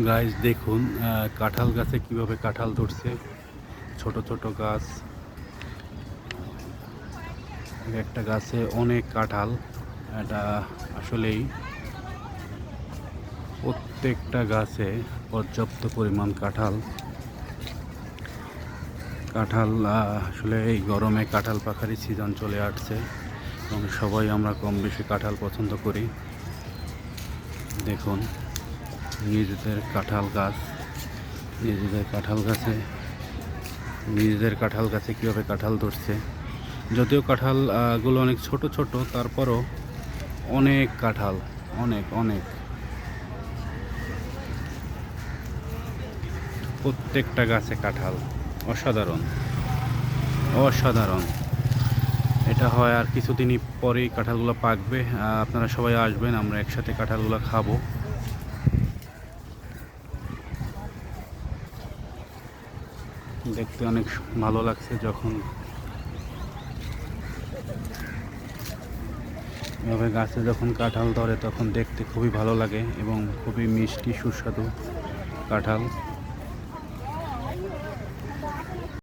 Guys দেখুন কাঁঠাল গাছে কিভাবে কাঁঠাল ধরছে। ছোট ছোট গাছ, একটা গাছে অনেক কাঁঠাল। এটা আসলেই প্রত্যেকটা গাছে পর্যাপ্ত পরিমাণ কাঁঠাল। কাঁঠাল আসলে এই গরমে কাঁঠাল পাকারই সিজন চলে আসছে এবং সবাই আমরা কম বেশি কাঁঠাল পছন্দ করি। দেখুন নিজেদের কাঁঠাল গাছ, নিজেদের কাঁঠাল গাছে কীভাবে কাঁঠাল ধরছে। যদিও কাঁঠাল গুলো অনেক ছোট ছোট, তারপরও অনেক কাঁঠাল, অনেক অনেক। প্রত্যেকটা গাছে কাঁঠাল, অসাধারণ অসাধারণ। এটা হয় আর কিছুদিনই পরেই কাঁঠালগুলো পাকবে। আপনারা সবাই আসবেন, আমরা একসাথে কাঁঠালগুলো খাবো। দেখতে অনেক ভালো লাগছে যখন এভাবে গাছে যখন কাঁঠাল ধরে, তখন দেখতে খুবই ভালো লাগে এবং খুবই মিষ্টি সুস্বাদু কাঁঠাল।